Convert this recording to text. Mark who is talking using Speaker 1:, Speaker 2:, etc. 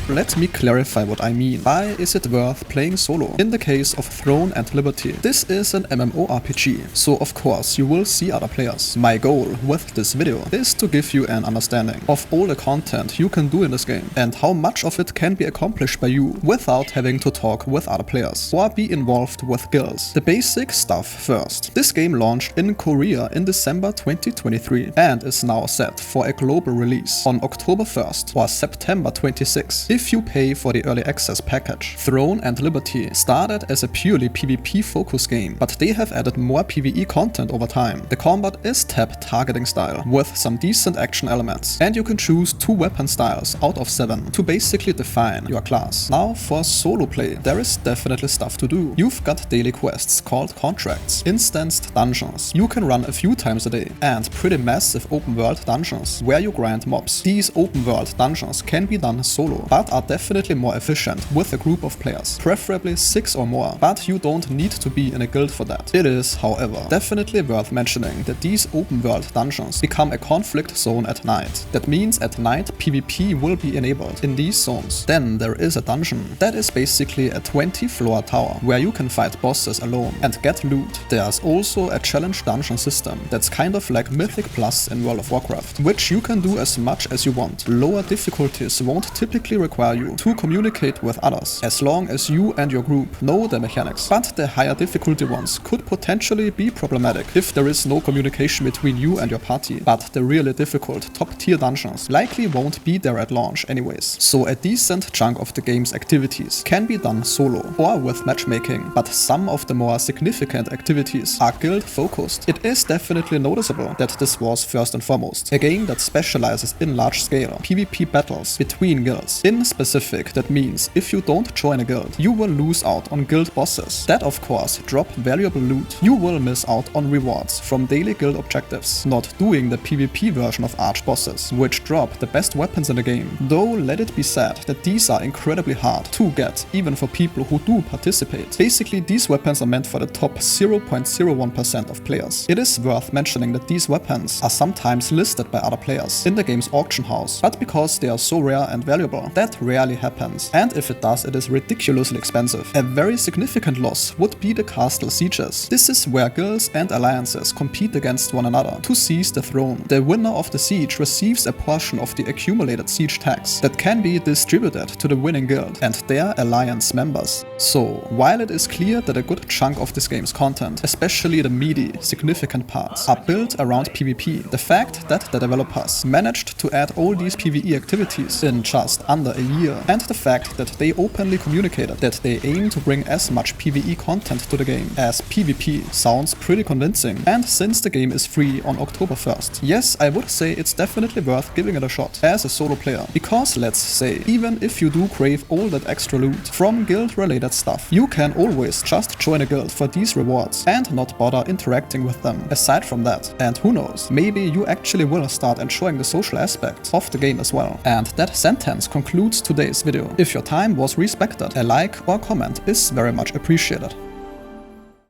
Speaker 1: Let me clarify what I mean. Why is it worth playing solo? In the case of Throne and Liberty, this is an MMORPG, so of course you will see other players. My goal with this video is to give you an understanding of all the content you can do in this game and how much of it can be accomplished by you without having to talk with other players or be involved with guilds. The basic stuff first. This game launched in Korea in December 2023 and is now set for a global release on October 1st or September 26th if you pay for the early access package. Throne and Liberty started as a purely PvP focused game, but they have added more PvE content over time. The combat is tab targeting style with some decent action elements, and you can choose 2 weapon styles out of 7 to basically define your class. Now for solo play, there is definitely stuff to do. You've got daily quests called contracts, instanced dungeons you can run a few times a day, and pretty massive open world dungeons where you grind mobs. These open world dungeons can be done solo, but are definitely more efficient with a group of players, preferably 6 or more, but you don't need to be in a guild for that. It is, however, definitely worth mentioning that these open world dungeons become a conflict zone at night. That means at night PvP will be enabled in these zones. Then there is a dungeon that is basically a 20-floor tower where you can fight bosses alone and get loot. There's also a challenge dungeon system that's kind of like Mythic Plus in World of Warcraft, which you can do as much as you want. Lower difficulties won't typically require you to communicate with others, as long as you and your group know the mechanics, but the higher difficulty ones could potentially be problematic if there is no communication between you and your party. But the really difficult top tier dungeons likely won't be there at launch anyways, so a decent chunk of the game's activities can be done solo or with matchmaking, but some of the more significant activities are guild focused. It is definitely noticeable that this was first and foremost a game that specializes in large scale PvP battles between guilds. In specific, that means if you don't join a guild, you will lose out on guild bosses that of course drop valuable loot. You will miss out on rewards from daily guild objectives, not doing the PvP version of arch bosses, which drop the best weapons in the game. Though let it be said that these are incredibly hard to get even for people who do participate. Basically these weapons are meant for the top 0.01% of players. It is worth mentioning that these weapons are sometimes listed by other players in the game's auction house, but because they are so rare and valuable, that rarely happens, and if it does, it is ridiculously expensive. A very significant loss would be the castle sieges. This is where guilds and alliances compete against one another to seize the throne. The winner of the siege receives a portion of the accumulated siege tax that can be distributed to the winning guild and their alliance members. So, while it is clear that a good chunk of this game's content, especially the meaty, significant parts, are built around PvP, the fact that the developers managed to add all these PvE activities in just under a year, and the fact that they openly communicated that they aim to bring as much PvE content to the game as PvP, sounds pretty convincing. And since the game is free on October 1st, yes, I would say it's definitely worth giving it a shot as a solo player, because let's say, even if you do crave all that extra loot from guild related stuff, you can always just join a guild for these rewards and not bother interacting with them aside from that. And who knows, maybe you actually will start enjoying the social aspect of the game as well. And that sentence concludes today's video. If your time was respected, a like or comment is very much appreciated.